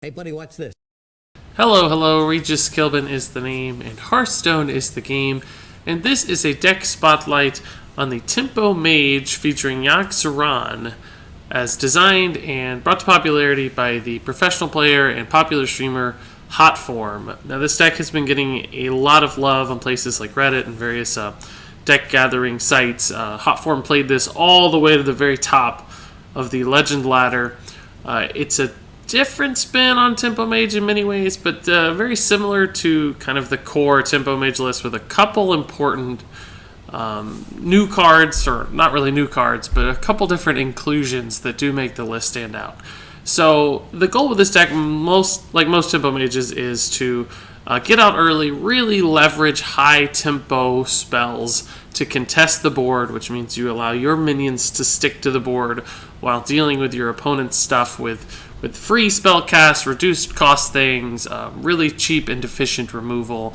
Hey, buddy, watch this. Hello, Regis Kilbin is the name, and Hearthstone is the game, and this is a deck spotlight on the Tempo Mage featuring Yogg as designed and brought to popularity by the professional player and popular streamer Hotform. Now, this deck has been getting a lot of love on places like Reddit and various deck gathering sites. Hotform played this all the way to the very top of the Legend ladder. It's a different spin on Tempo Mage in many ways, but very similar to kind of the core Tempo Mage list with a couple important new cards, or not really new cards, but a couple different inclusions that do make the list stand out. So the goal with this deck, like most Tempo Mages, is to get out early, really leverage high tempo spells to contest the board, which means you allow your minions to stick to the board while dealing with your opponent's stuff with free spell casts, reduced cost things, really cheap and efficient removal,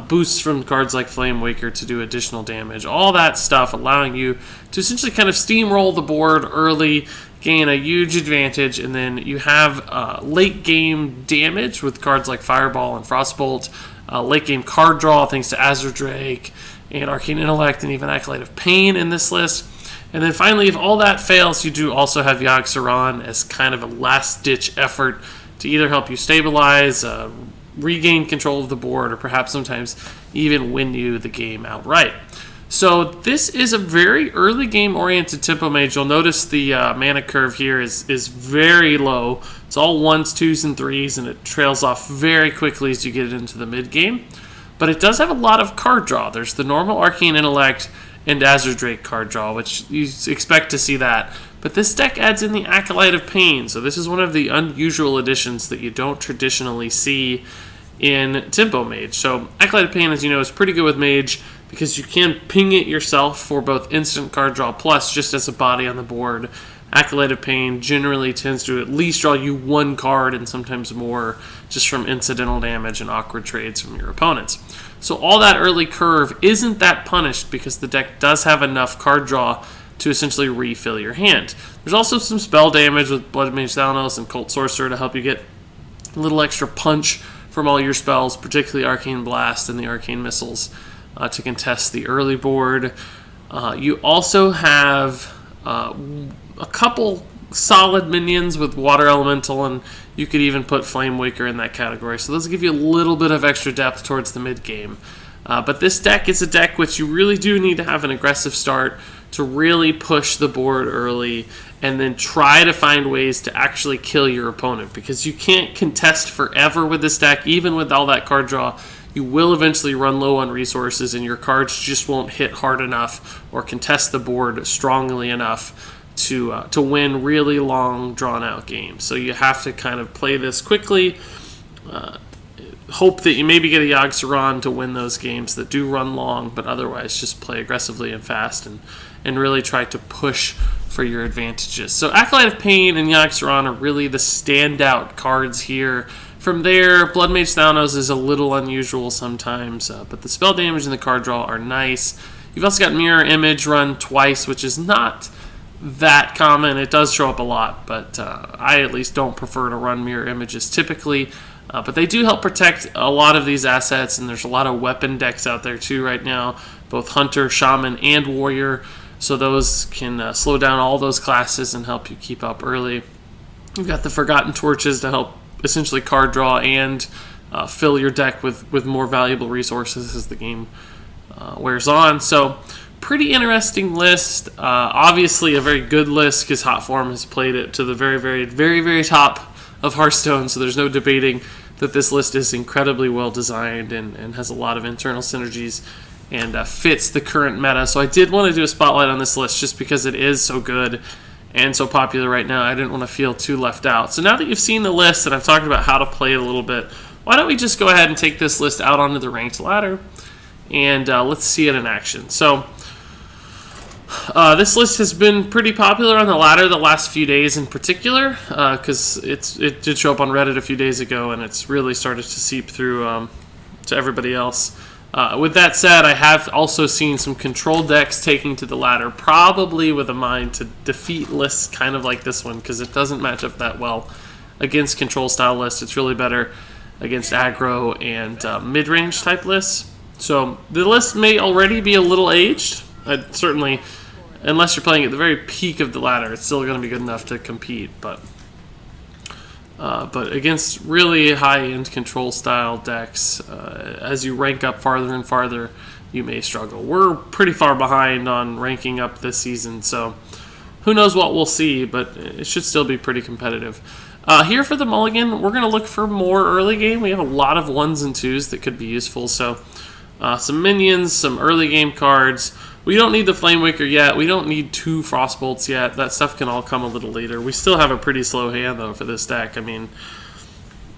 boosts from cards like Flame Waker to do additional damage, all that stuff allowing you to essentially kind of steamroll the board early, gain a huge advantage, and then you have late game damage with cards like Fireball and Frostbolt, late game card draw thanks to Azure Drake and Arcane Intellect and even Acolyte of Pain in this list. And then finally, if all that fails, you do also have Yogg as kind of a last-ditch effort to either help you stabilize, regain control of the board, or perhaps sometimes even win you the game outright. So this is a very early game-oriented Tempo Mage. You'll notice the mana curve here is very low. It's all 1s, 2s, and 3s, and it trails off very quickly as you get into the mid-game. But it does have a lot of card draw. There's the normal Arcane Intellect and Azure Drake card draw, which you expect to see that. But this deck adds in the Acolyte of Pain, so this is one of the unusual additions that you don't traditionally see in Tempo Mage. So Acolyte of Pain, as you know, is pretty good with Mage because you can ping it yourself for both instant card draw plus just as a body on the board. Acolyte of Pain generally tends to at least draw you one card and sometimes more just from incidental damage and awkward trades from your opponents. So all that early curve isn't that punished because the deck does have enough card draw to essentially refill your hand. There's also some spell damage with Blood Mage Thalanos and Cult Sorcerer to help you get a little extra punch from all your spells, particularly Arcane Blast and the Arcane Missiles to contest the early board. You also have a couple solid minions with Water Elemental, and you could even put Flame Waker in that category. So those give you a little bit of extra depth towards the mid game. But this deck is a deck which you really do need to have an aggressive start to really push the board early and then try to find ways to actually kill your opponent, because you can't contest forever with this deck. Even with all that card draw, you will eventually run low on resources and your cards just won't hit hard enough or contest the board strongly enough to win really long, drawn-out games. So you have to kind of play this quickly, hope that you maybe get a Yogg to win those games that do run long, but otherwise just play aggressively and fast and really try to push for your advantages. So Acolyte of Pain and Yogg are really the standout cards here. From there, Blood Mage Thalanos is a little unusual sometimes, but the spell damage and the card draw are nice. You've also got Mirror Image run twice, which is not that common. It does show up a lot, but I at least don't prefer to run mirror images typically. But they do help protect a lot of these assets, and there's a lot of weapon decks out there too right now, both Hunter, Shaman, and Warrior. So those can slow down all those classes and help you keep up early. You've got the Forgotten Torches to help essentially card draw and fill your deck with more valuable resources as the game wears on. So pretty interesting list. Obviously a very good list because Hotform has played it to the very, very, very, very top of Hearthstone, so there's no debating that this list is incredibly well designed and has a lot of internal synergies and fits the current meta. So I did want to do a spotlight on this list just because it is so good and so popular right now. I didn't want to feel too left out. So now that you've seen the list and I've talked about how to play it a little bit, why don't we just go ahead and take this list out onto the ranked ladder and let's see it in action. So this list has been pretty popular on the ladder the last few days in particular, because it did show up on Reddit a few days ago and it's really started to seep through to everybody else. With that said, I have also seen some control decks taking to the ladder, probably with a mind to defeat lists kind of like this one, because it doesn't match up that well against control style lists. It's really better against aggro and mid-range type lists. So the list may already be a little aged. Certainly, unless you're playing at the very peak of the ladder, it's still going to be good enough to compete. But against really high-end control style decks, as you rank up farther and farther, you may struggle. We're pretty far behind on ranking up this season, so who knows what we'll see, but it should still be pretty competitive. Here for the mulligan, we're going to look for more early game. We have a lot of 1s and 2s that could be useful, so some minions, some early game cards. We don't need the Flamewaker yet. We don't need 2 Frostbolts yet. That stuff can all come a little later. We still have a pretty slow hand, though, for this deck. I mean,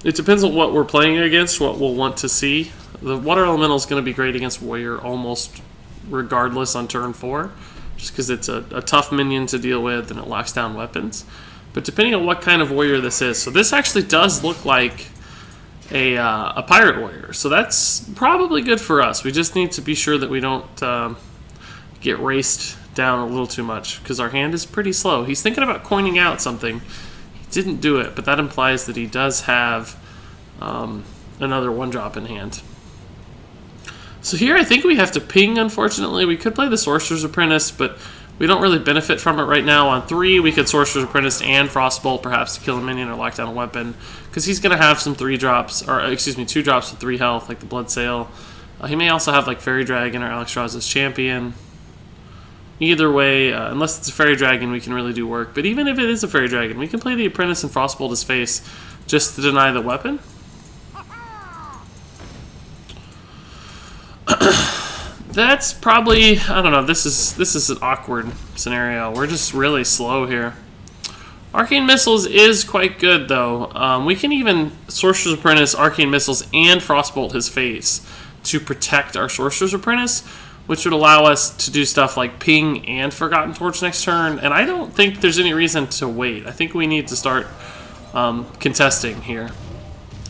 it depends on what we're playing against, what we'll want to see. The Water Elemental is going to be great against Warrior almost regardless on turn 4, just because it's a tough minion to deal with and it locks down weapons. But depending on what kind of Warrior this is, so this actually does look like a Pirate Warrior, so that's probably good for us. We just need to be sure that we don't get raced down a little too much, because our hand is pretty slow. He's thinking about coining out something. He didn't do it, but that implies that he does have another 1-drop in hand. So here I think we have to ping, unfortunately. We could play the Sorcerer's Apprentice, but we don't really benefit from it right now. On 3, we could Sorcerer's Apprentice and Frostbolt, perhaps to kill a minion or lock down a weapon, because he's going to have some 3-drops, or excuse me, 2 drops with 3 health, like the Blood Sail. He may also have like Fairy Dragon or Alexstrasza's Champion. Either way, unless it's a Fairy Dragon, we can really do work. But even if it is a Fairy Dragon, we can play the Apprentice and Frostbolt his face just to deny the weapon. That's probably, I don't know, this is an awkward scenario. We're just really slow here. Arcane Missiles is quite good, though. We can even Sorcerer's Apprentice, Arcane Missiles, and Frostbolt his face to protect our Sorcerer's Apprentice, which would allow us to do stuff like ping and Forgotten Torch next turn. And I don't think there's any reason to wait. I think we need to start contesting here.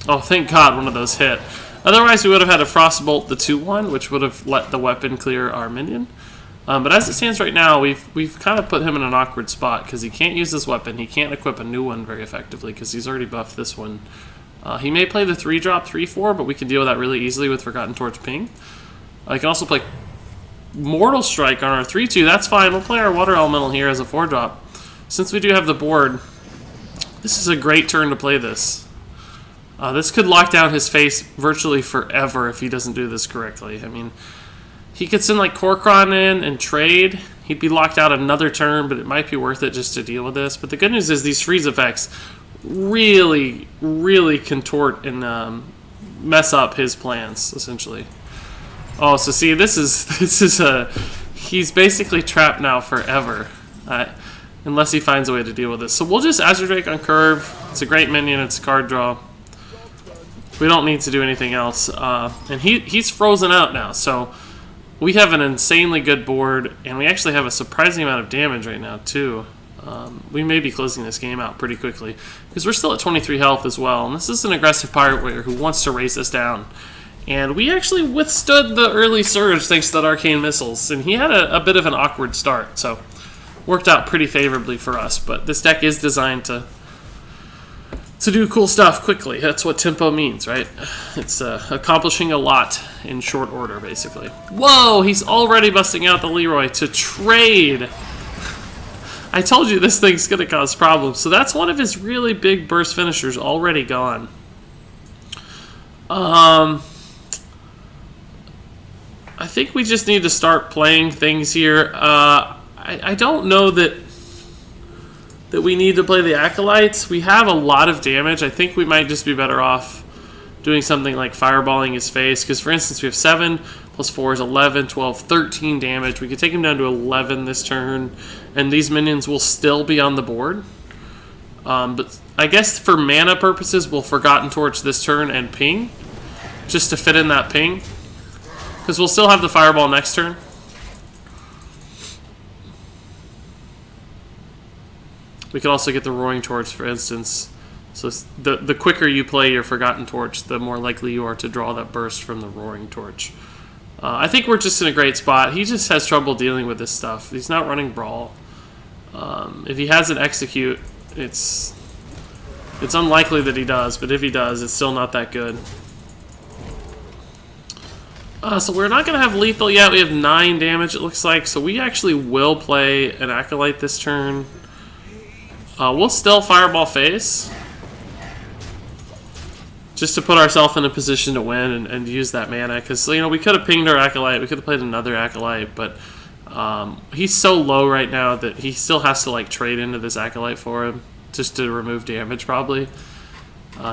Oh, thank God one of those hit. Otherwise, we would have had a Frostbolt the 2-1, which would have let the weapon clear our minion. But as it stands right now, we've kind of put him in an awkward spot, because he can't use this weapon. He can't equip a new one very effectively, because he's already buffed this one. He may play the 3-drop 3-4, but we can deal with that really easily with Forgotten Torch ping. I can also play Mortal Strike on our 3-2. That's fine. We'll play our Water Elemental here as a 4-drop. Since we do have the board, this is a great turn to play this. This could lock down his face virtually forever if he doesn't do this correctly. I mean, he could send like Korkron in and trade. He'd be locked out another turn, but it might be worth it just to deal with this. But the good news is these freeze effects really, really contort and mess up his plans, essentially. Oh, so see, this is he's basically trapped now forever, unless he finds a way to deal with this. So we'll just Azure Drake on curve. It's a great minion. It's a card draw. We don't need to do anything else. And he's frozen out now, so we have an insanely good board, and we actually have a surprising amount of damage right now, too. We may be closing this game out pretty quickly, because we're still at 23 health as well, and this is an aggressive Pirate Warrior who wants to race us down. And we actually withstood the early surge thanks to that Arcane Missiles, and he had a bit of an awkward start, so worked out pretty favorably for us. But this deck is designed to do cool stuff quickly. That's what tempo means, right? It's accomplishing a lot in short order, basically. Whoa, he's already busting out the Leroy to trade. I told you this thing's going to cause problems. So that's one of his really big burst finishers already gone. I think we just need to start playing things here. I don't know that we need to play the Acolytes. We have a lot of damage. I think we might just be better off doing something like fireballing his face. Because, for instance, we have 7 plus 4 is 11, 12, 13 damage. We could take him down to 11 this turn. And these minions will still be on the board. But I guess for mana purposes, we'll Forgotten Torch this turn and ping. Just to fit in that ping. Because we'll still have the fireball next turn. We could also get the Roaring Torch, for instance. So the quicker you play your Forgotten Torch, the more likely you are to draw that burst from the Roaring Torch. I think we're just in a great spot. He just has trouble dealing with this stuff. He's not running Brawl. If he has an Execute, it's It's unlikely that he does, but if he does, it's still not that good. So we're not going to have lethal yet. We have 9 damage, it looks like. So we actually will play an Acolyte this turn. We'll still Fireball face, just to put ourselves in a position to win and use that mana. Because, you know, we could have pinged our Acolyte. We could have played another Acolyte. But he's so low right now that he still has to, like, trade into this Acolyte for him, just to remove damage, probably.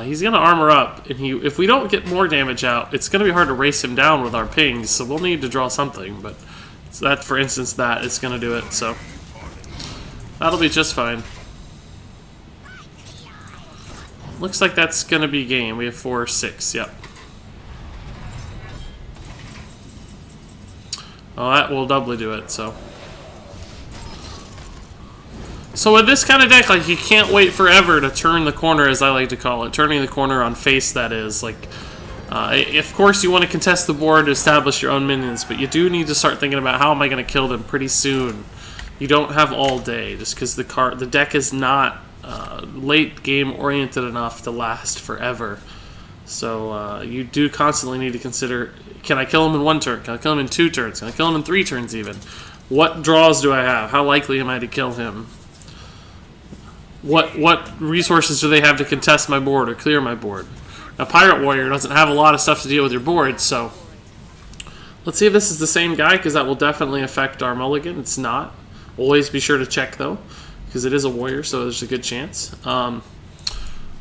He's going to armor up, and if we don't get more damage out, it's going to be hard to race him down with our pings, so we'll need to draw something, but that, for instance, that is going to do it, so that'll be just fine. Looks like that's going to be game. We have 4 or 6, yep. Oh, that will doubly do it, so... So with this kind of deck, like, you can't wait forever to turn the corner, as I like to call it. Turning the corner on face, that is. Like, of course you want to contest the board to establish your own minions, but you do need to start thinking about how am I going to kill them pretty soon. You don't have all day, just because the deck is not late game oriented enough to last forever. So you do constantly need to consider, can I kill him in 1 turn? Can I kill him in 2 turns? Can I kill him in 3 turns even? What draws do I have? How likely am I to kill him? What resources do they have to contest my board or clear my board? A Pirate Warrior doesn't have a lot of stuff to deal with your board, so... Let's see if this is the same guy, because that will definitely affect our mulligan. It's not. Always be sure to check, though, because it is a warrior, so there's a good chance.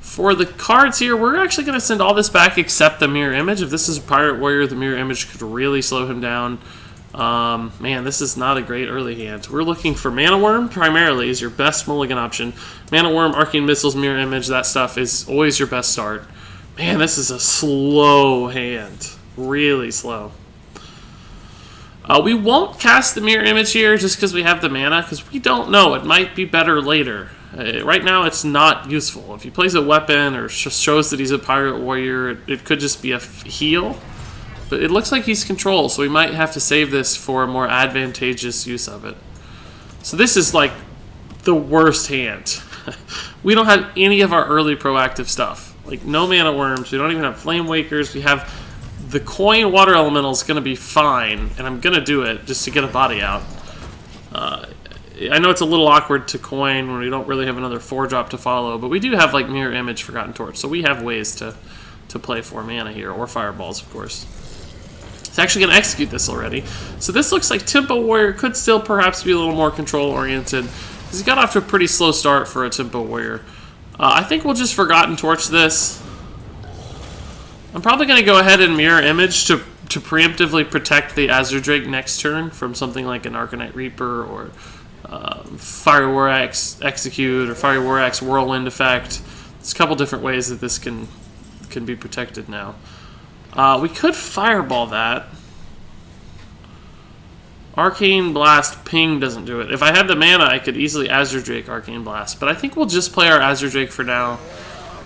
For the cards here, we're actually going to send all this back except the Mirror Image. If this is a Pirate Warrior, the Mirror Image could really slow him down. Man, this is not a great early hand. We're looking for Mana Worm, primarily, is your best mulligan option. Mana Worm, Arcane Missiles, Mirror Image, that stuff is always your best start. Man, this is a slow hand. Really slow. We won't cast the Mirror Image here just because we have the mana, because we don't know. It might be better later. Right now, it's not useful. If he plays a weapon or shows that he's a Pirate Warrior, it could just be a heal. But it looks like he's control, so we might have to save this for a more advantageous use of it. So this is like the worst hand. We don't have any of our early proactive stuff. Like no Mana Worms, we don't even have Flame Wakers, we have the coin Water Elemental is going to be fine, and I'm going to do it just to get a body out. I know it's a little awkward to coin when we don't really have another 4-drop to follow, but we do have like Mirror Image, Forgotten Torch, so we have ways to play 4 mana here, or Fireballs, of course. It's actually going to execute this already. So this looks like Tempo Warrior could still perhaps be a little more control-oriented, because he got off to a pretty slow start for a Tempo Warrior. I think we'll just Forgotten Torch this. I'm probably going to go ahead and Mirror Image to preemptively protect the Azure Drake next turn from something like an Arcanite Reaper or Fire War Axe Execute or Fire War Axe Whirlwind effect. There's a couple different ways that this can be protected now. We could Fireball that. Arcane Blast Ping doesn't do it. If I had the mana, I could easily Azure Drake Arcane Blast. But I think we'll just play our Azure Drake for now.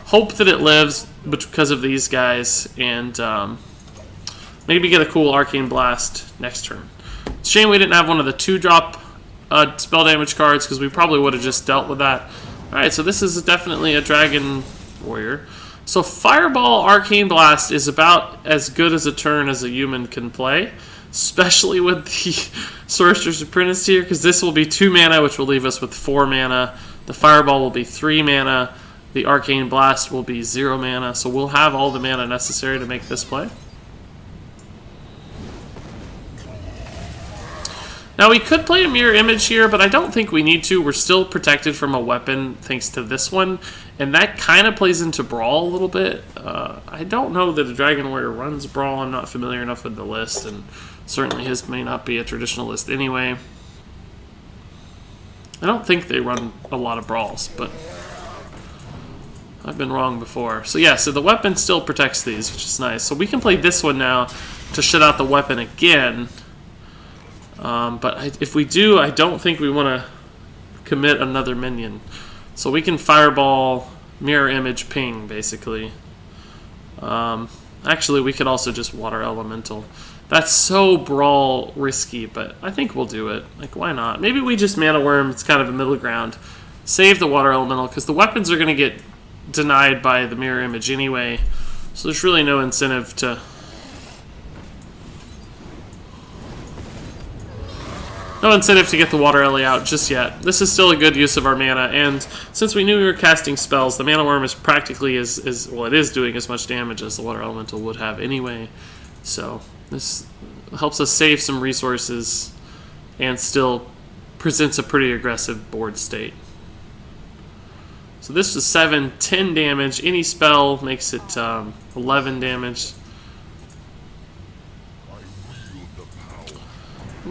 Hope that it lives because of these guys. And maybe get a cool Arcane Blast next turn. It's a shame we didn't have one of the 2-drop spell damage cards, because we probably would have just dealt with that. Alright, so this is definitely a Dragon Warrior. So Fireball Arcane Blast is about as good as a turn as a human can play, especially with the Sorcerer's Apprentice here, because this will be 2 mana, which will leave us with 4 mana. The Fireball will be 3 mana. The Arcane Blast will be 0 mana. So we'll have all the mana necessary to make this play. Now we could play a Mirror Image here, but I don't think we need to. We're still protected from a weapon thanks to this one, and that kind of plays into Brawl a little bit. I don't know that a Dragon Warrior runs Brawl. I'm not familiar enough with the list, and certainly his may not be a traditional list anyway. I don't think they run a lot of Brawls, but I've been wrong before. So yeah, so the weapon still protects these, which is nice. So we can play this one now to shut out the weapon again. But if we do, I don't think we want to commit another minion. So we can Fireball, Mirror Image, Ping, basically. Actually, we could also just Water Elemental. That's so Brawl risky, but I think we'll do it. Like, why not? Maybe we just Mana Worm. It's kind of a middle ground. Save the Water Elemental, because the weapons are going to get denied by the mirror image anyway, so there's really no incentive to... No incentive to get the Water Lily out just yet. This is still a good use of our mana, and since we knew we were casting spells, the Mana Worm is practically well, it is doing as much damage as the Water Elemental would have anyway. So this helps us save some resources and still presents a pretty aggressive board state. So this was 7, 10 damage. Any spell makes it 11 damage.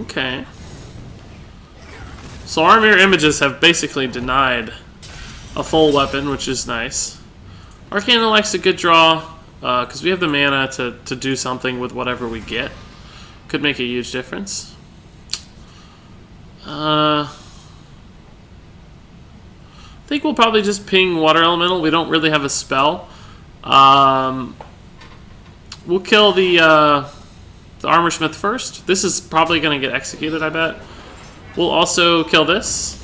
Okay. So our mirror images have basically denied a full weapon, which is nice. Arcana likes a good draw, because we have the mana to do something with whatever we get. Could make a huge difference. I think we'll probably just ping Water Elemental. We don't really have a spell. We'll kill the Armor Smith first. This is probably going to get executed, I bet. We'll also kill this.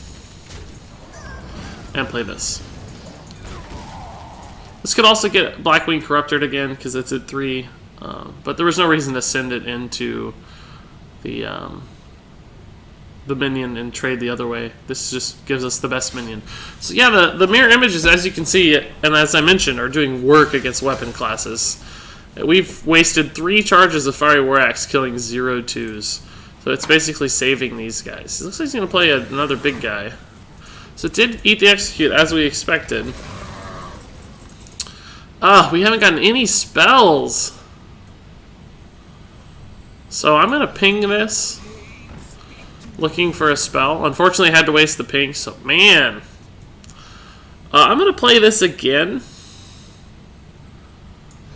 And play this. This could also get Blackwing Corrupted again, because it's at 3. But there was no reason to send it into the minion and trade the other way. This just gives us the best minion. So yeah, the mirror images, as you can see, and as I mentioned, are doing work against weapon classes. We've wasted 3 charges of Fiery War Axe, killing 0 2s. So it's basically saving these guys. It looks like he's going to play another big guy. So it did eat the execute, as we expected. We haven't gotten any spells. So I'm going to ping this. Looking for a spell. Unfortunately, I had to waste the ping, so man. I'm going to play this again.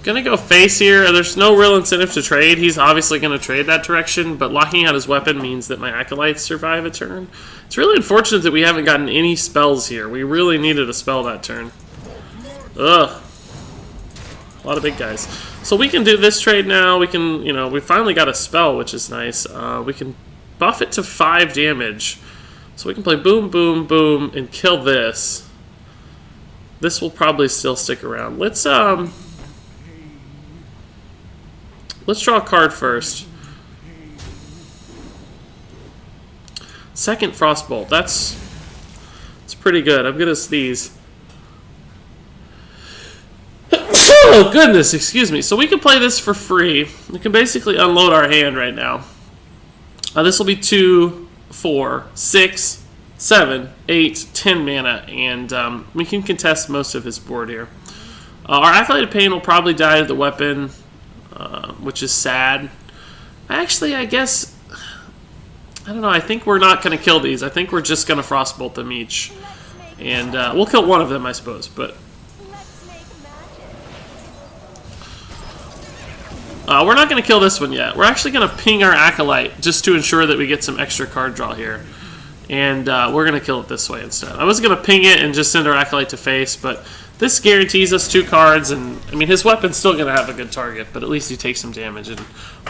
Gonna go face here. There's no real incentive to trade. He's obviously going to trade that direction, but locking out his weapon means that my Acolytes survive a turn. It's really unfortunate that we haven't gotten any spells here. We really needed a spell that turn. Ugh. A lot of big guys. So we can do this trade now. We can, we finally got a spell, which is nice. We can buff it to 5 damage. So we can play boom, boom, boom, and kill this. This will probably still stick around. Let's draw a card first. Second Frostbolt. That's pretty good. I'm gonna sneeze. Oh goodness, excuse me. So we can play this for free. We can basically unload our hand right now. This will be 2, 4, 6, 7, 8, 10 mana, and we can contest most of his board here. Our Acolyte of Pain will probably die to the weapon, which is sad. Actually, I guess, I don't know, I think we're not going to kill these. I think we're just going to Frostbolt them each. And we'll kill one of them, I suppose, but... we're not going to kill this one yet. We're actually going to ping our Acolyte just to ensure that we get some extra card draw here. And we're going to kill it this way instead. I was going to ping it and just send our Acolyte to face, but this guarantees us 2 cards, and I mean, his weapon's still going to have a good target, but at least he takes some damage, and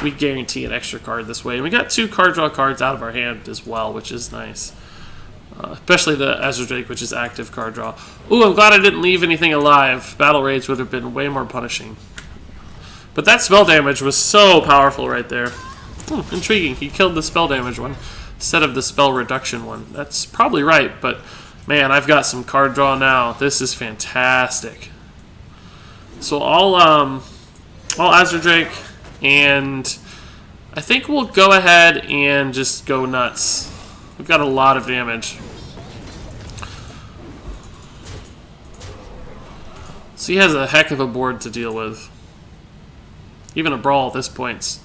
we guarantee an extra card this way. And we got 2 card draw cards out of our hand as well, which is nice. Especially the Azure Drake, which is active card draw. Ooh, I'm glad I didn't leave anything alive. Battle Rage would have been way more punishing. But that spell damage was so powerful right there. Intriguing. He killed the spell damage one instead of the spell reduction one. That's probably right, but man, I've got some card draw now. This is fantastic. So I'll Azure Drake, and I think we'll go ahead and just go nuts. We've got a lot of damage. So he has a heck of a board to deal with. Even a brawl at this point's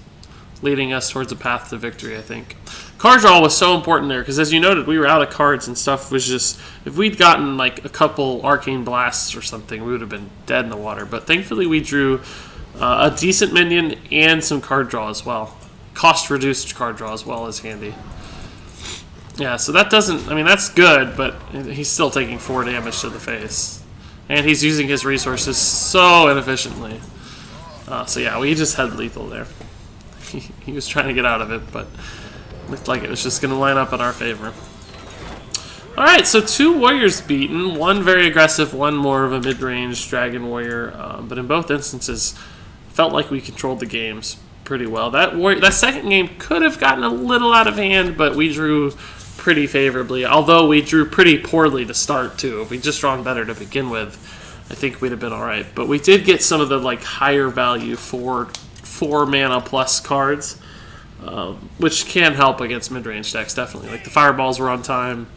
leading us towards a path to victory, I think. Card draw was so important there, because as you noted, we were out of cards and stuff was just... If we'd gotten like a couple Arcane Blasts or something, we would have been dead in the water. But thankfully we drew a decent minion and some card draw as well. Cost-reduced card draw as well is handy. Yeah, so that doesn't... I mean, that's good, but he's still taking 4 damage to the face. And he's using his resources so inefficiently. So yeah, we just had lethal there. He was trying to get out of it, but looked like it was just going to line up in our favor. Alright, so 2 warriors beaten. One very aggressive, one more of a mid-range dragon warrior. But in both instances, felt like we controlled the games pretty well. That second game could have gotten a little out of hand, but we drew pretty favorably. Although we drew pretty poorly to start, too. If we'd just drawn better to begin with, I think we'd have been alright. But we did get some of the higher value 4 mana plus cards, which can help against mid-range decks, definitely. Like the fireballs were on time.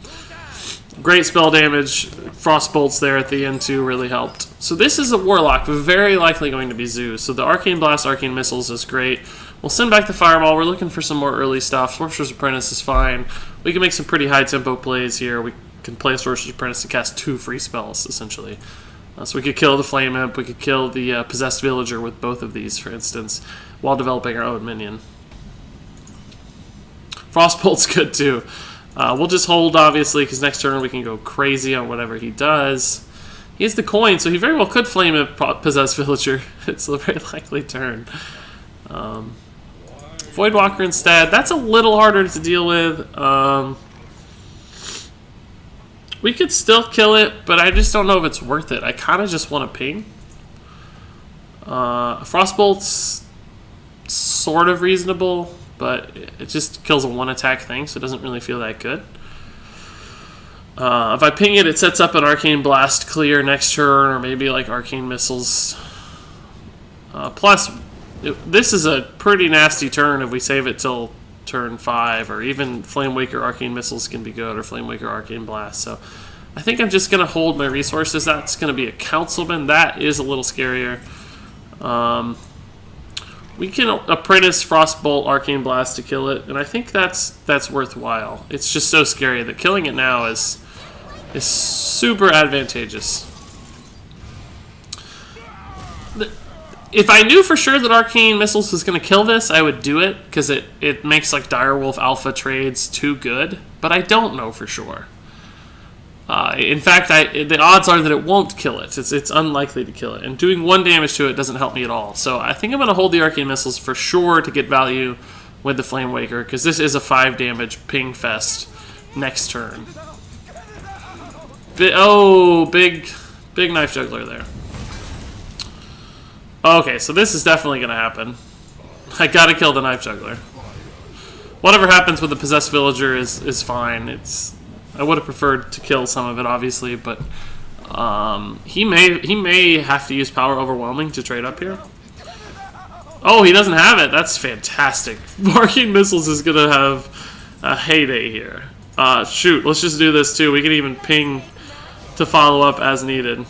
Great spell damage. Frostbolts there at the end too really helped. So this is a Warlock, very likely going to be Zoo. So the Arcane Blast, Arcane Missiles is great. We'll send back the Fireball. We're looking for some more early stuff. Sorcerer's Apprentice is fine. We can make some pretty high tempo plays here. We can play Sorcerer's Apprentice to cast 2 free spells, essentially. So we could kill the Flame Imp. We could kill the Possessed Villager with both of these, for instance, while developing our own minion. Frostbolt's good too. We'll just hold, obviously, because next turn we can go crazy on whatever he does. He has the coin, so he very well could flame a Possessed Villager. It's a very likely turn. Voidwalker instead. That's a little harder to deal with. We could still kill it, but I just don't know if it's worth it. I kind of just want to ping. Frostbolt's sort of reasonable, but it just kills a 1-attack thing, so it doesn't really feel that good. If I ping it, it sets up an Arcane Blast clear next turn, or maybe Arcane Missiles. Plus, this is a pretty nasty turn if we save it till turn 5, or even Flame Waker Arcane Missiles can be good, or Flame Waker Arcane Blast. So I think I'm just going to hold my resources. That's going to be a Councilman. That is a little scarier. We can Apprentice Frostbolt Arcane Blast to kill it, and I think that's worthwhile. It's just so scary that killing it now is super advantageous. If I knew for sure that Arcane Missiles was going to kill this, I would do it, because it makes Direwolf Alpha trades too good, but I don't know for sure. In fact, the odds are that it won't kill it. It's unlikely to kill it. And doing 1 damage to it doesn't help me at all. So I think I'm going to hold the Arcane Missiles for sure to get value with the Flame Waker, because this is a 5 damage ping fest next turn. Big Knife Juggler there. Okay, so this is definitely going to happen. I got to kill the Knife Juggler. Whatever happens with the Possessed Villager is fine. I would have preferred to kill some of it, obviously, but he may have to use Power Overwhelming to trade up here. Oh, he doesn't have it. That's fantastic. Arcane Missiles is going to have a heyday here. Shoot, let's just do this too. We can even ping to follow up as needed.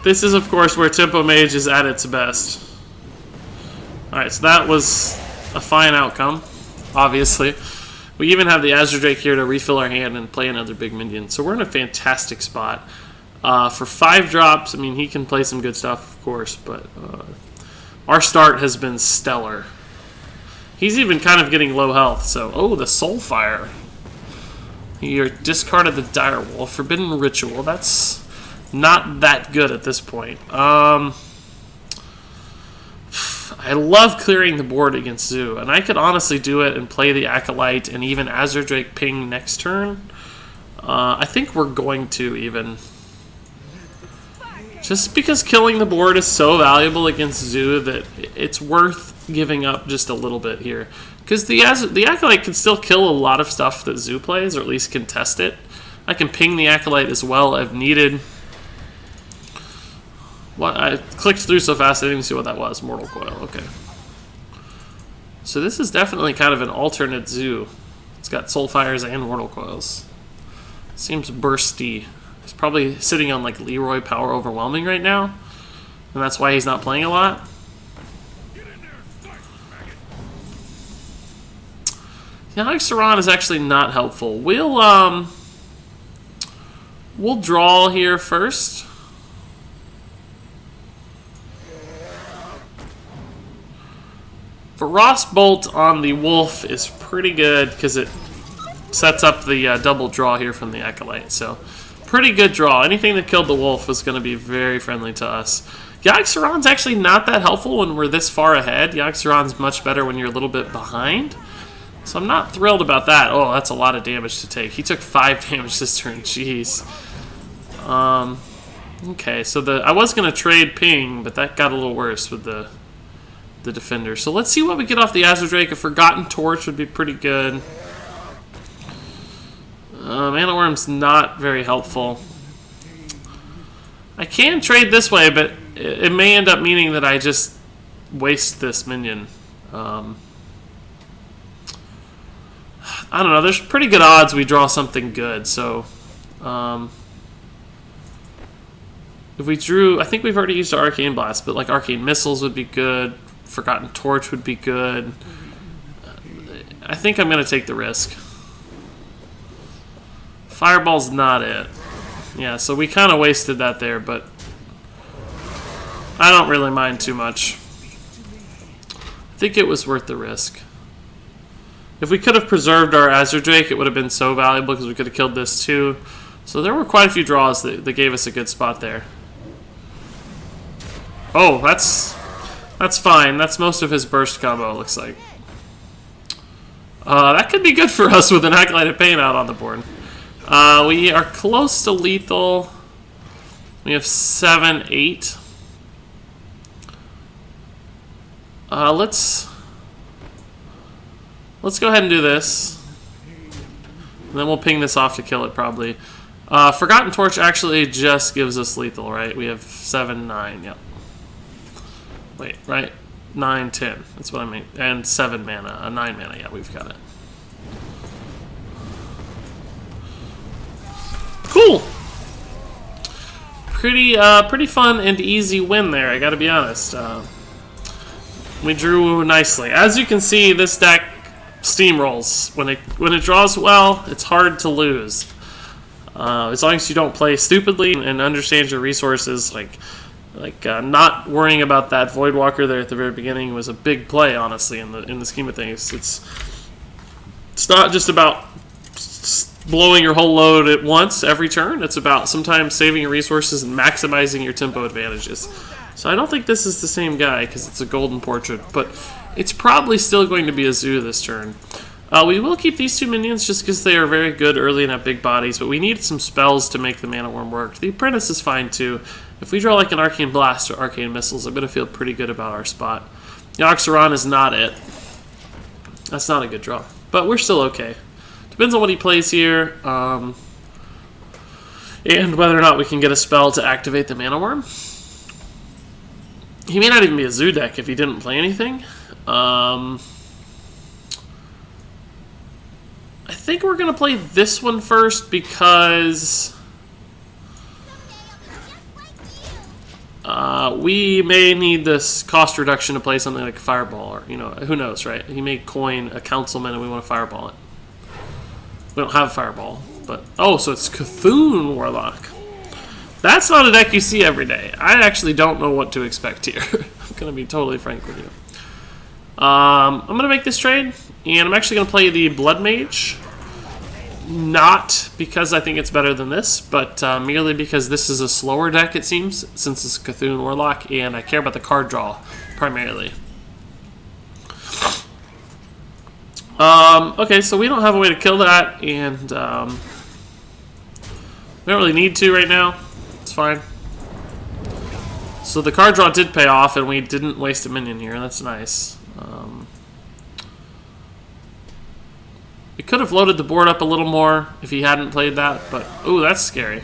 This is, of course, where Tempo Mage is at its best. Alright, so that was a fine outcome, obviously. We even have the Azure Drake here to refill our hand and play another big minion. So we're in a fantastic spot. For 5 drops, I mean, he can play some good stuff, of course, but our start has been stellar. He's even kind of getting low health, so... Oh, the Soulfire. You discarded the Direwolf. Forbidden Ritual. That's not that good at this point. I love clearing the board against Zoo, and I could honestly do it and play the Acolyte and even Azure Drake ping next turn. I think we're going to even. Just because killing the board is so valuable against Zoo that it's worth giving up just a little bit here. Because the Acolyte can still kill a lot of stuff that Zoo plays, or at least contest it. I can ping the Acolyte as well if needed. What? I clicked through so fast I didn't even see what that was. Mortal Coil, okay. So this is definitely kind of an alternate Zoo. It's got Soulfires and Mortal Coils. Seems bursty. He's probably sitting on Leroy Power Overwhelming right now, and that's why he's not playing a lot. Yogg Saron is actually not helpful. We'll draw here first. Frostbolt on the Wolf is pretty good because it sets up the double draw here from the Acolyte. So, pretty good draw. Anything that killed the Wolf is going to be very friendly to us. Yogg Saron's actually not that helpful when we're this far ahead. Yogg Saron's much better when you're a little bit behind. So I'm not thrilled about that. Oh, that's a lot of damage to take. He took 5 damage this turn. Jeez. Okay, so I was going to trade ping, but that got a little worse with the defender. So let's see what we get off the Azure Drake. A Forgotten Torch would be pretty good. Mana Worm's not very helpful. I can trade this way, but it may end up meaning that I just waste this minion. I don't know. There's pretty good odds we draw something good. So if we drew, I think we've already used our Arcane Blast, but like Arcane Missiles would be good. Forgotten Torch would be good. I think I'm going to take the risk. Fireball's not it. Yeah, so we kind of wasted that there, but I don't really mind too much. I think it was worth the risk. If we could have preserved our Azure Drake, it would have been so valuable because we could have killed this too. So there were quite a few draws that gave us a good spot there. Oh, that's fine. That's most of his burst combo, it looks like. That could be good for us with an Acolyte of Pain out on the board. We are close to lethal. We have 7, 8. Let's go ahead and do this. And then we'll ping this off to kill it, probably. Forgotten Torch actually just gives us lethal, right? We have 7, 9, yep. Wait, right? 9, 10. That's what I mean. And 7 mana. 9 mana, yeah, we've got it. Cool! Pretty fun and easy win there, I gotta be honest. We drew nicely. As you can see, this deck steamrolls. When it draws well, it's hard to lose. As long as you don't play stupidly and understand your resources, not worrying about that Voidwalker there at the very beginning was a big play, honestly, in the scheme of things. It's not just about blowing your whole load at once every turn. It's about sometimes saving your resources and maximizing your tempo advantages. So I don't think this is the same guy because it's a golden portrait, but it's probably still going to be a zoo this turn. We will keep these 2 minions just because they are very good early and have big bodies, but we need some spells to make the Mana Worm work. The Apprentice is fine too. If we draw like an Arcane Blast or Arcane Missiles, I'm going to feel pretty good about our spot. Yogg is not it. That's not a good draw, but we're still okay. Depends on what he plays here, and whether or not we can get a spell to activate the Mana Worm. He may not even be a zoo deck if he didn't play anything. I think we're going to play this one first because we may need this cost reduction to play something like a Fireball, or, who knows, right? He may coin a Councilman and we want to Fireball it. We don't have Fireball, but... Oh, so it's Cthulhu Warlock. That's not a deck you see every day. I actually don't know what to expect here. I'm going to be totally frank with you. I'm going to make this trade, and I'm actually going to play the Blood Mage. Not because I think it's better than this, but merely because this is a slower deck, it seems, since it's Cthulhu Warlock, and I care about the card draw, primarily. Okay, so we don't have a way to kill that, and we don't really need to right now. It's fine. So the card draw did pay off, and we didn't waste a minion here. That's nice. We could have loaded the board up a little more if he hadn't played that, but... Ooh, that's scary.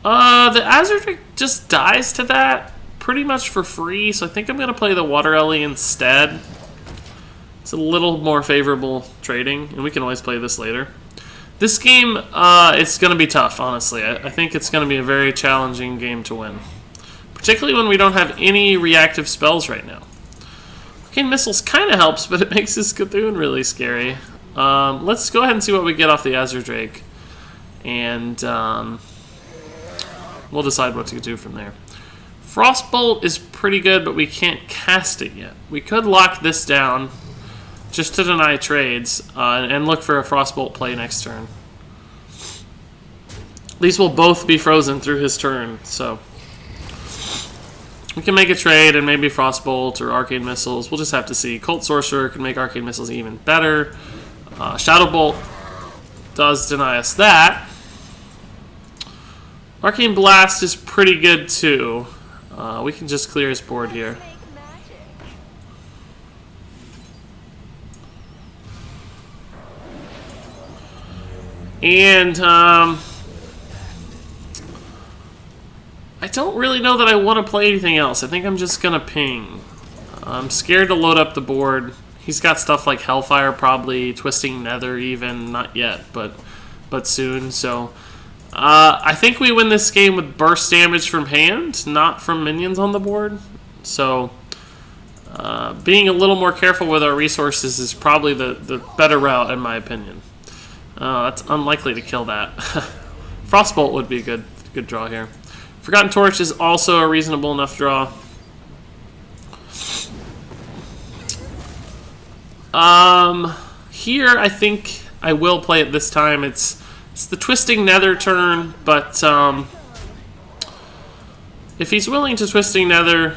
The Azure Drake just dies to that pretty much for free, so I think I'm going to play the Water Ellie instead. It's a little more favorable trading, and we can always play this later. This game, it's going to be tough, honestly. I think it's going to be a very challenging game to win. Particularly when we don't have any reactive spells right now. Arcane Missiles kind of helps, but it makes this Cthulhu really scary. Let's go ahead and see what we get off the Azure Drake. And we'll decide what to do from there. Frostbolt is pretty good, but we can't cast it yet. We could lock this down just to deny trades and look for a Frostbolt play next turn. These will both be frozen through his turn, so We can make a trade and maybe Frostbolt or Arcane Missiles. We'll just have to see. Cult Sorcerer can make Arcane Missiles even better. Shadow Bolt does deny us that. Arcane Blast is pretty good too. We can just clear his board here. And I don't really know that I want to play anything else. I think I'm just going to ping. I'm scared to load up the board. He's got stuff like Hellfire probably, Twisting Nether even, not yet, but soon. So I think we win this game with burst damage from hand, not from minions on the board. So being a little more careful with our resources is probably the better route in my opinion. That's unlikely to kill that. Frostbolt would be a good draw here. Forgotten Torch is also a reasonable enough draw. Here I think I will play it this time. It's the Twisting Nether turn, but if he's willing to Twisting Nether,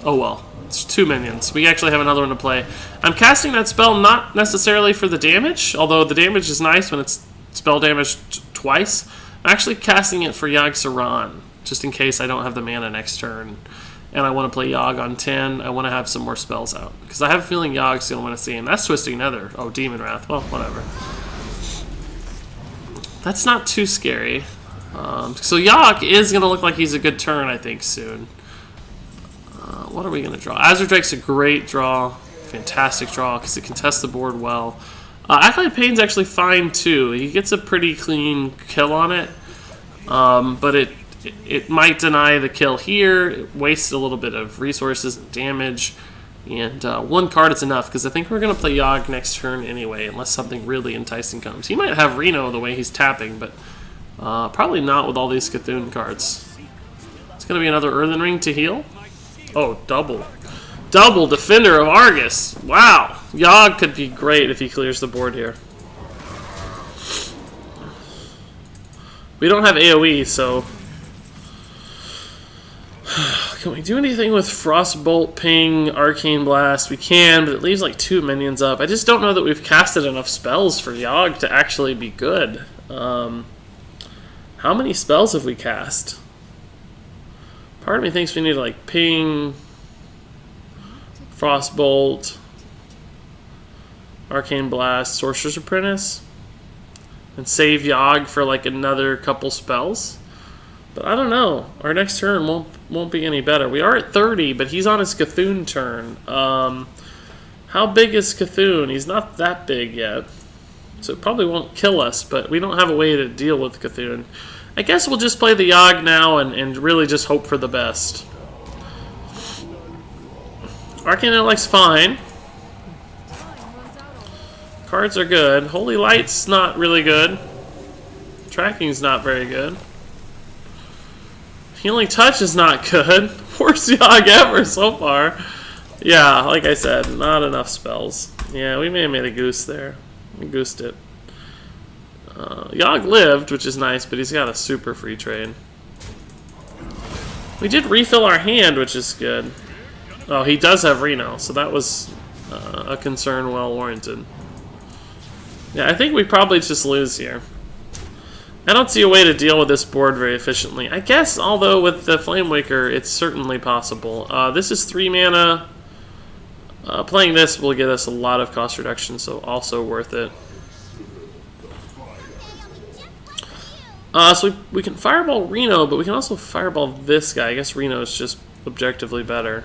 oh well. It's 2 minions. We actually have another one to play. I'm casting that spell not necessarily for the damage, although the damage is nice when it's spell damage twice. I'm actually casting it for Yogg Saron, just in case I don't have the mana next turn. And I want to play Yogg on 10. I want to have some more spells out. Because I have a feeling Yogg's going to win this game. That's Twisting Nether. Oh, Demon Wrath. Well, whatever. That's not too scary. So Yogg is going to look like he's a good turn, I think, soon. What are we going to draw? Azure Drake's a great draw. Fantastic draw because it contests the board well. Acolyte Pain's actually fine too. He gets a pretty clean kill on it. But it might deny the kill here. It wastes a little bit of resources and damage. And one card is enough because I think we're going to play Yogg next turn anyway unless something really enticing comes. He might have Reno the way he's tapping, but probably not with all these Cthulhu cards. It's going to be another Earthen Ring to heal. Oh, double. Double Defender of Argus. Wow. Yogg could be great if he clears the board here. We don't have AoE, so... Can we do anything with Frostbolt, Ping, Arcane Blast? We can, but it leaves like 2 minions up. I just don't know that we've casted enough spells for Yogg to actually be good. How many spells have we cast? Part of me thinks we need to like Ping, Frostbolt, Arcane Blast, Sorcerer's Apprentice, and save Yogg for like another couple spells. But I don't know. Our next turn won't be any better. We are at 30, but he's on his Cthulhu turn. How big is Cthulhu? He's not that big yet, so it probably won't kill us. But we don't have a way to deal with Cthulhu. I guess we'll just play the Yogg now and really just hope for the best. Arcane Intellect's fine. Cards are good. Holy Light's not really good. Tracking's not very good. Healing Touch is not good. Worst Yogg ever so far. Yeah, like I said, not enough spells. Yeah, we may have made a goose there. We goosed it. Yogg lived, which is nice, but he's got a super free trade. We did refill our hand, which is good. Oh, he does have Reno, so that was a concern well warranted. Yeah, I think we probably just lose here. I don't see a way to deal with this board very efficiently. I guess, although with the Flamewaker, it's certainly possible. This is 3 mana. Playing this will get us a lot of cost reduction, so also worth it. So we can Fireball Reno, but we can also Fireball this guy. I guess Reno is just objectively better.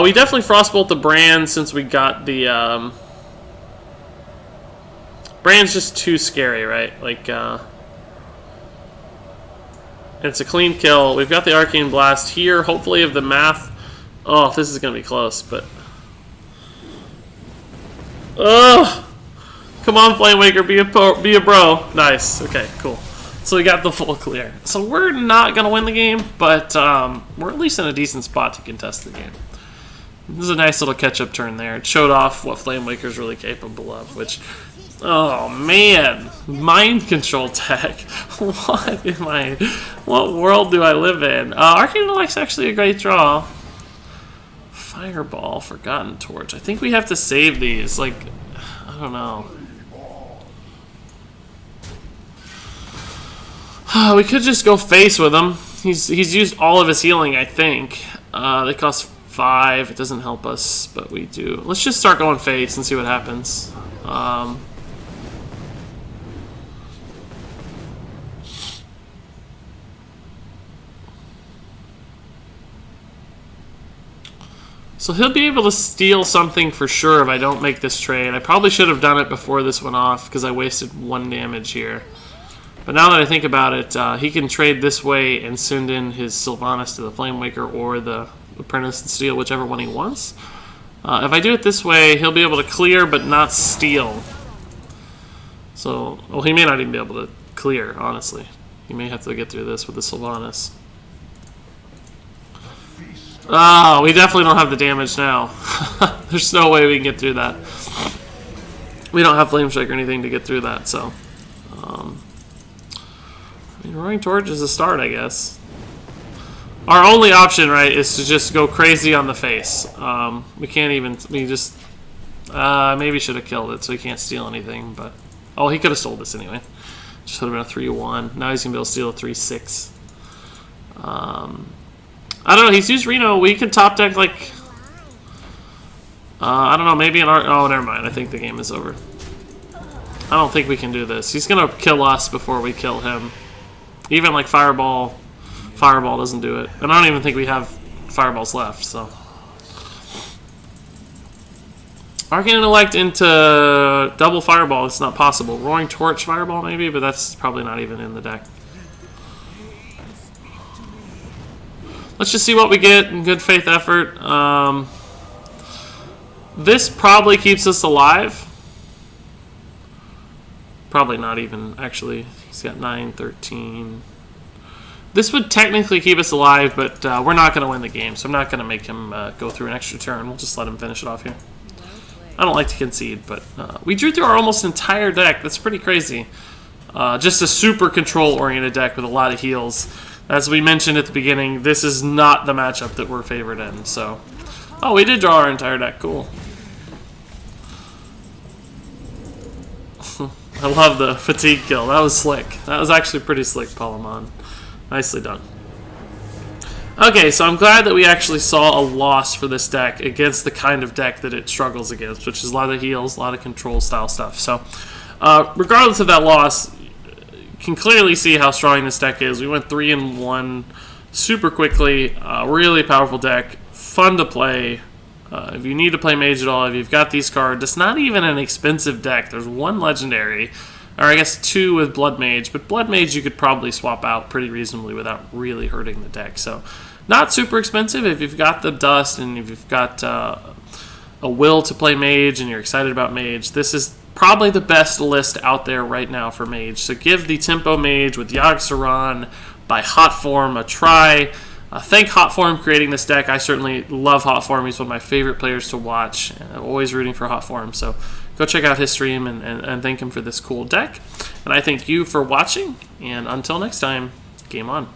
We definitely Frostbolt the Brand since we got the... Brand's just too scary, right? Like, it's a clean kill. We've got the Arcane Blast here. Hopefully if the math... Oh, this is going to be close, but... Ugh! Come on, Flamewaker, be a bro. Nice. Okay, cool. So we got the full clear. So we're not going to win the game, but we're at least in a decent spot to contest the game. This is a nice little catch-up turn there. It showed off what Flamewaker's really capable of, which Oh man, mind control deck. What world do I live in? Arcane Intellect's actually a great draw. Fireball, Forgotten Torch. I think we have to save these. Like, I don't know. We could just go face with him. He's used all of his healing, I think. They cost 5. It doesn't help us, but we do. Let's just start going face and see what happens. So he'll be able to steal something for sure if I don't make this trade. I probably should have done it before this went off because I wasted 1 damage here. But now that I think about it, he can trade this way and send in his Sylvanas to the Flamewaker or the Apprentice and steal whichever one he wants. If I do it this way, he'll be able to clear but not steal. So, well, he may not even be able to clear, honestly. He may have to get through this with the Sylvanas. Oh, we definitely don't have the damage now. There's no way we can get through that. We don't have Flame Strike or anything to get through that, so... I mean, Roaring Torch is a start, I guess. Our only option, right, is to just go crazy on the face. We can't even... We just... maybe should have killed it so he can't steal anything, but... Oh, he could have stole this anyway. Just would have been a 3-1. Now he's going to be able to steal a 3-6. I don't know, he's used Reno. We could top deck, like... I don't know, maybe an art... Oh, never mind. I think the game is over. I don't think we can do this. He's going to kill us before we kill him. Even, like, Fireball doesn't do it. And I don't even think we have Fireballs left, so... Arcane Intellect into double Fireball, it's not possible. Roaring Torch Fireball, maybe, but that's probably not even in the deck. Let's just see what we get in good faith effort. This probably keeps us alive. Probably not even, actually. He's got 9, 13. This would technically keep us alive, but we're not going to win the game, so I'm not going to make him go through an extra turn. We'll just let him finish it off here. I don't like to concede, but we drew through our almost entire deck. That's pretty crazy. Just a super control-oriented deck with a lot of heals. As we mentioned at the beginning, this is not the matchup that we're favored in, so... Oh, we did draw our entire deck. Cool. I love the fatigue kill. That was slick. That was actually pretty slick, Palamon. Nicely done. Okay, so I'm glad that we actually saw a loss for this deck against the kind of deck that it struggles against, which is a lot of heals, a lot of control-style stuff. So, regardless of that loss... can clearly see how strong this deck is. We went 3-1 super quickly. Really powerful deck. Fun to play. If you need to play Mage at all, if you've got these cards, it's not even an expensive deck. There's 1 legendary, or I guess 2 with Blood Mage, but Blood Mage you could probably swap out pretty reasonably without really hurting the deck. So not super expensive if you've got the dust and if you've got a will to play Mage and you're excited about Mage. This is probably the best list out there right now for Mage. So give the Tempo Mage with Yogg Saron by Hotform a try. Thank Hotform for creating this deck. I certainly love Hotform. He's one of my favorite players to watch. I'm always rooting for Hotform. So go check out his stream and thank him for this cool deck. And I thank you for watching. And until next time, game on.